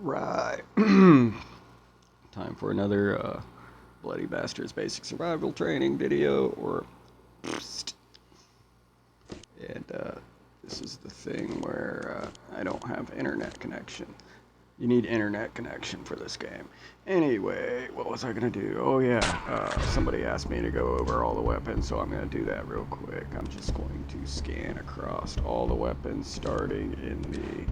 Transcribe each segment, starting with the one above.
Alright. Time for another Bloody Bastards Basic Survival Training video, or and this is the thing where I don't have internet connection. You need internet connection for this game. Anyway, what was I gonna do? Oh yeah, somebody asked me to go over all the weapons, so I'm gonna do that real quick. I'm just going to scan across all the weapons starting in the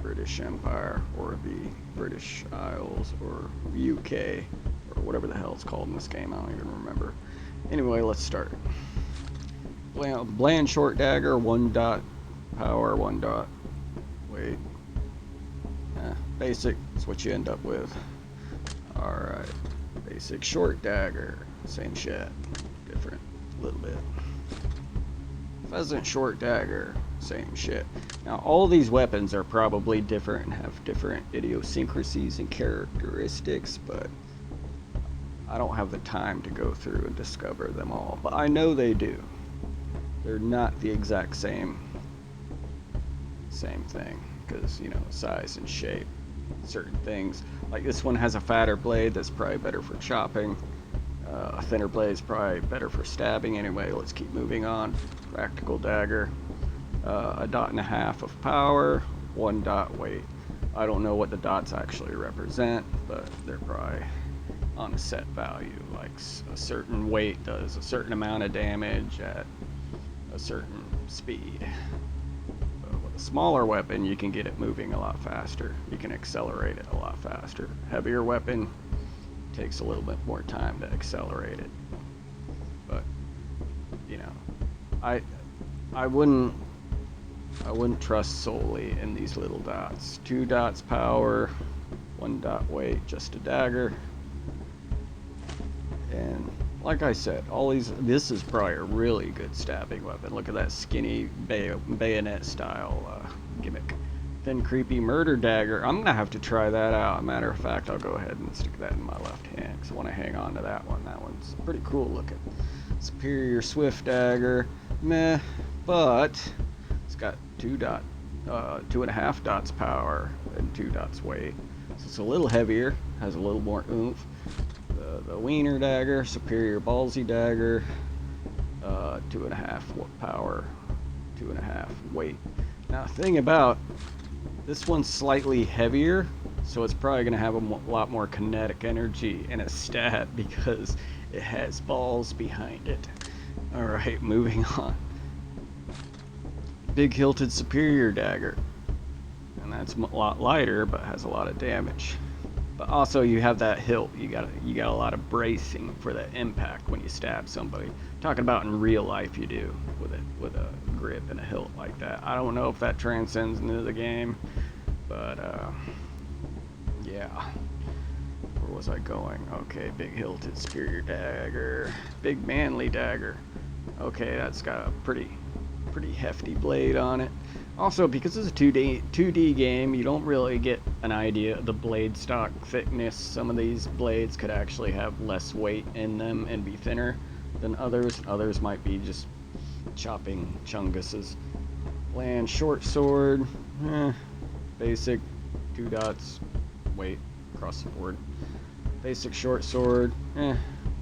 British Empire, or the British Isles, or UK, or whatever the hell it's called in this game. I don't even remember. Anyway, let's start. Bland short dagger, 1 dot power, 1 dot weight. Basic is what you end up with. Alright, basic short dagger, same shit, different a little bit. Pheasant short dagger, same shit. Now all these weapons are probably different and have different idiosyncrasies and characteristics, but I don't have the time to go through and discover them all, but I know they do. They're not the exact same thing, because, you know, size and shape. Certain things, like this one has a fatter blade that's probably better for chopping. A thinner blade is probably better for stabbing. Anyway, let's keep moving on. Practical dagger, 1.5 dots of power, 1 dot weight. I don't know what the dots actually represent, but they're probably on a set value. Like a certain weight does a certain amount of damage at a certain speed. With a smaller weapon, you can get it moving a lot faster. You can accelerate it a lot faster. Heavier weapon takes a little bit more time to accelerate it. But, you know, I wouldn't trust solely in these little dots. 2 dots power, 1 dot weight, just a dagger. And like I said, this is probably a really good stabbing weapon. Look at that skinny bayonet style gimmick. Thin creepy murder dagger. I'm gonna have to try that out. Matter of fact, I'll go ahead and stick that in my left hand because I want to hang on to that one. That one's pretty cool looking. Superior swift dagger, meh, but it's got 2.5 dots power and 2 dots weight, so it's a little heavier, has a little more oomph. The wiener dagger, superior ballsy dagger, 2.5 power, 2.5 weight. Now, the thing about this one's slightly heavier, so it's probably going to have a lot more kinetic energy in a stab because it has balls behind it. Alright, moving on. Big hilted superior dagger. And that's a lot lighter, but has a lot of damage. But also you have that hilt. You got a lot of bracing for that impact when you stab somebody. Talking about in real life, you do with a grip and a hilt like that. I don't know if that transcends into the game, but yeah. Where was I going? Okay, big hilted superior dagger, big manly dagger. Okay, that's got a pretty hefty blade on it. Also, because it's a 2D game, you don't really get an idea of the blade stock thickness. Some of these blades could actually have less weight in them and be thinner than others. Others might be just chopping chunguses. Bland short sword, basic, 2 dots, weight across the board. Basic short sword,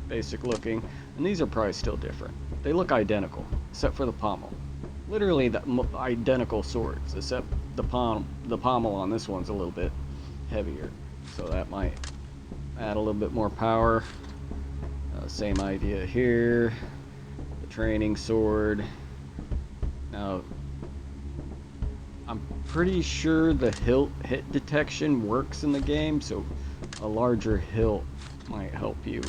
basic looking. And these are probably still different. They look identical, except for the pommel. Literally the identical swords, except the pommel on this one's a little bit heavier, so that might add a little bit more power. Same idea here. The training sword. Now, I'm pretty sure the hilt hit detection works in the game, so a larger hilt might help you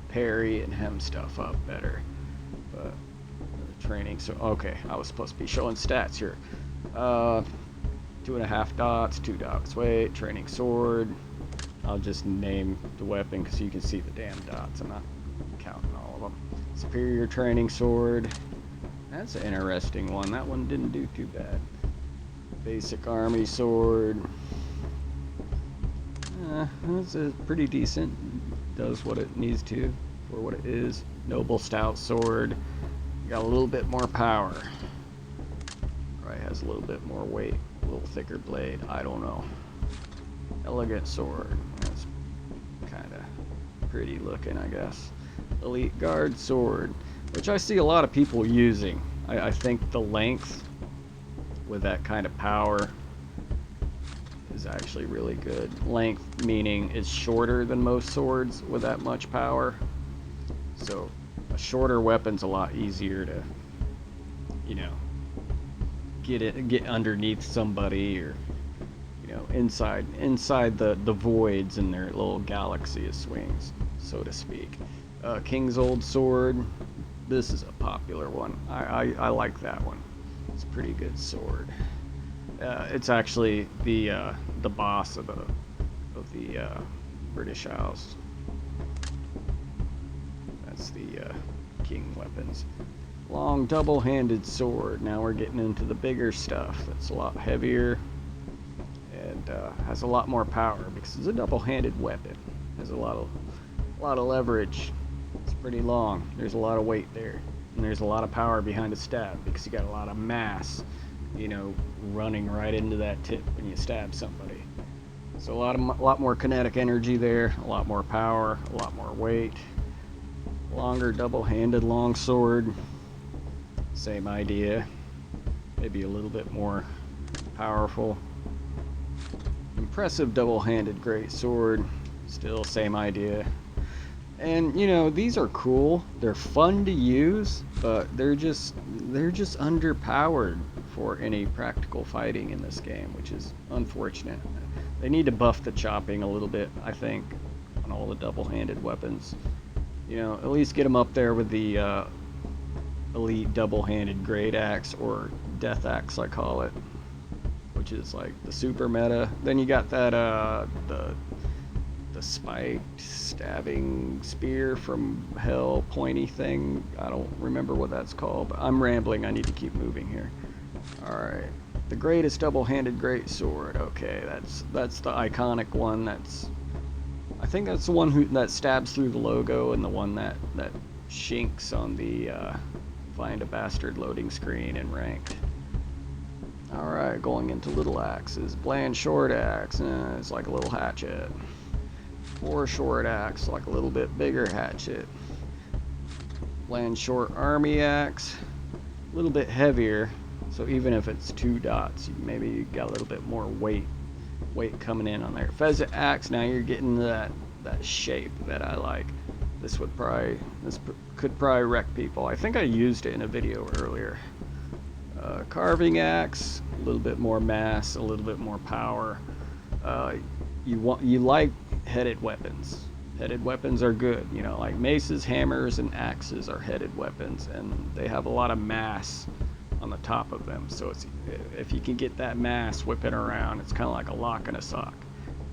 parry and hem stuff up better. But training, so okay, I was supposed to be showing stats here. 2.5 dots, 2 dots weight, training sword. I'll just name the weapon because you can see the damn dots. I'm not counting all of them. Superior training sword. That's an interesting one. That one didn't do too bad. Basic army sword. That's pretty decent. Does what it needs to for what it is. Noble stout sword. Got a little bit more power. Right, has a little bit more weight, a little thicker blade. I don't know. Elegant sword. That's kind of pretty looking, I guess. Elite guard sword, which I see a lot of people using. I think the length with that kind of power is actually really good. Length meaning it's shorter than most swords with that much power. So a shorter weapon's a lot easier to, you know, get underneath somebody, or you know, inside the voids in their little galaxy of swings, so to speak. King's old sword. This is a popular one. I like that one. It's a pretty good sword. It's actually the boss of the British Isles. That's the king weapons. Long double-handed sword. Now we're getting into the bigger stuff. That's a lot heavier and has a lot more power because it's a double-handed weapon. Has a lot of leverage. It's pretty long. There's a lot of weight there, and there's a lot of power behind a stab because you got a lot of mass, you know, running right into that tip when you stab somebody. So a lot more kinetic energy there, a lot more power, a lot more weight. Longer double-handed long sword. Same idea. Maybe a little bit more powerful. Impressive double-handed great sword. Still same idea. And you know, these are cool. They're fun to use, but they're just underpowered for any practical fighting in this game, which is unfortunate. They need to buff the chopping a little bit, I think, on all the double-handed weapons. You know, at least get them up there with the elite double-handed great axe, or death axe I call it, which is like the super meta. Then you got that the spiked stabbing spear from hell pointy thing. I don't remember what that's called, but I'm rambling. I need to keep moving here. Alright, the greatest double-handed great sword. Okay, that's the iconic one. I think that's the one that stabs through the logo, and the one that shinks on the find a bastard loading screen in ranked. Alright, going into little axes. Bland short axe, it's like a little hatchet. Or short axe, like a little bit bigger hatchet. Bland short army axe, a little bit heavier, so even if it's 2 dots, maybe you got a little bit more weight coming in on there. Pheasant axe, now you're getting that shape that I like. This could probably wreck people. I think I used it in a video earlier. Carving axe, a little bit more mass, a little bit more power. You like headed weapons. Headed weapons are good, you know, like maces, hammers, and axes are headed weapons, and they have a lot of mass on the top of them. So if you can get that mass whipping around, it's kind of like a lock and a sock,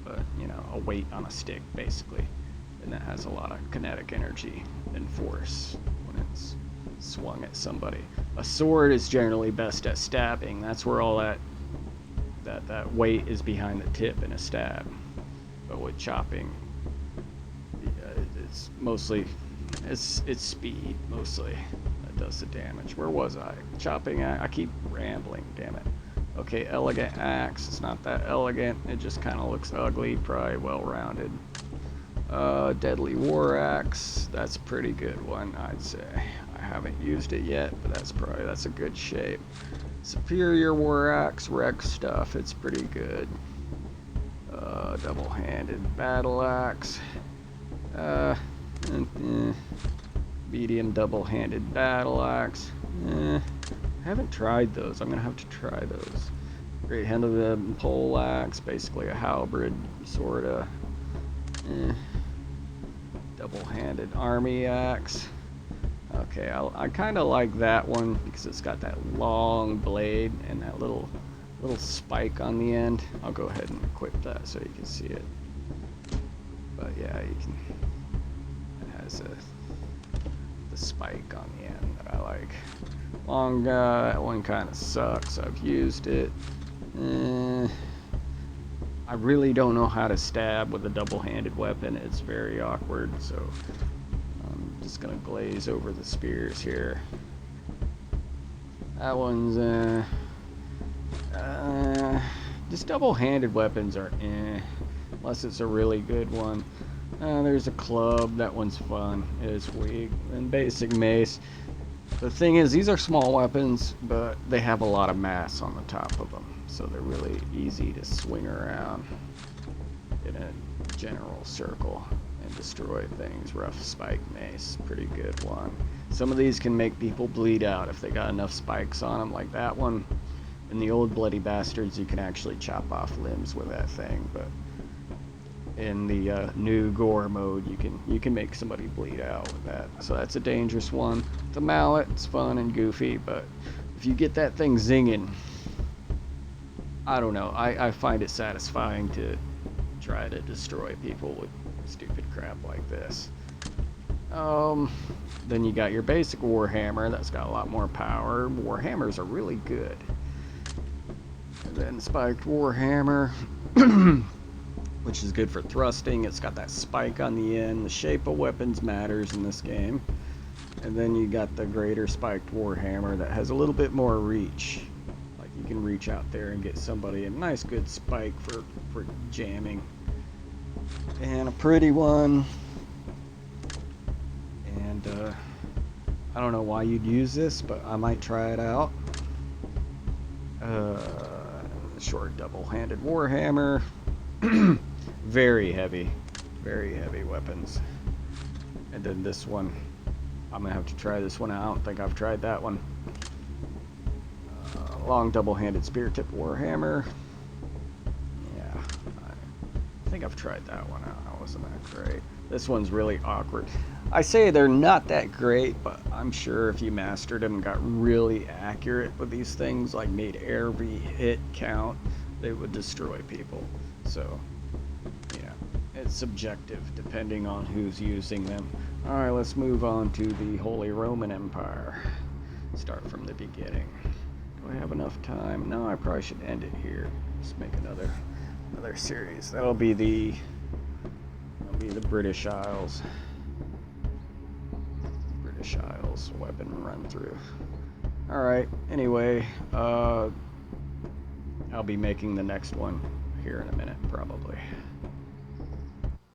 but you know, a weight on a stick basically, and that has a lot of kinetic energy and force when it's swung at somebody. A sword is generally best at stabbing. That's where all that weight is behind the tip in a stab. But with chopping, it's mostly it's speed mostly that does the damage. Where was I? Chopping. I keep rambling. Damn it. Okay, elegant axe. It's not that elegant. It just kind of looks ugly. Probably well-rounded. Deadly war axe. That's a pretty good one, I'd say. I haven't used it yet, but that's a good shape. Superior war axe, wreck stuff. It's pretty good. Double-handed battle axe. Medium double-handed battle axe. Haven't tried those. I'm gonna have to try those. Great-handed pole axe, basically a halberd, sorta. Double-handed army axe. Okay, I kind of like that one because it's got that long blade and that little spike on the end. I'll go ahead and equip that so you can see it. But yeah, you can. It has the spike on the end that I like. Long guy, that one kind of sucks. I've used it. I really don't know how to stab with a double-handed weapon. It's very awkward, so I'm just gonna glaze over the spears here. That one's just double-handed weapons are unless it's a really good one. There's a club. That one's fun. It's weak. And basic mace. The thing is, these are small weapons, but they have a lot of mass on the top of them, so they're really easy to swing around in a general circle and destroy things. Rough spike mace, pretty good one. Some of these can make people bleed out if they got enough spikes on them, like that one. In the old Bloody Bastards, you can actually chop off limbs with that thing, but in the new gore mode, you can make somebody bleed out with that. So that's a dangerous one. The mallet, it's fun and goofy, but if you get that thing zinging, I don't know. I find it satisfying to try to destroy people with stupid crap like this. Then you got your basic warhammer that's got a lot more power. Warhammers are really good. And then spiked warhammer, which is good for thrusting. It's got that spike on the end. The shape of weapons matters in this game. And then you got the greater spiked warhammer that has a little bit more reach. Like you can reach out there and get somebody a nice good spike for jamming. And a pretty one. And I don't know why you'd use this, but I might try it out. Short double-handed warhammer. Very heavy weapons. And then this one, I'm gonna have to try this one out. I don't think I've tried that one. Long double-handed spear tip warhammer. Yeah, I think I've tried that one out. That wasn't that great. This one's really awkward. I say they're not that great, but I'm sure if you mastered them and got really accurate with these things, like made every hit count, they would destroy people. So, yeah, it's subjective depending on who's using them. Alright, let's move on to the Holy Roman Empire. Start from the beginning. Do I have enough time? No, I probably should end it here. Let's make another series. That'll be the British Isles. British Isles weapon run through. Alright, anyway, I'll be making the next one here in a minute, probably.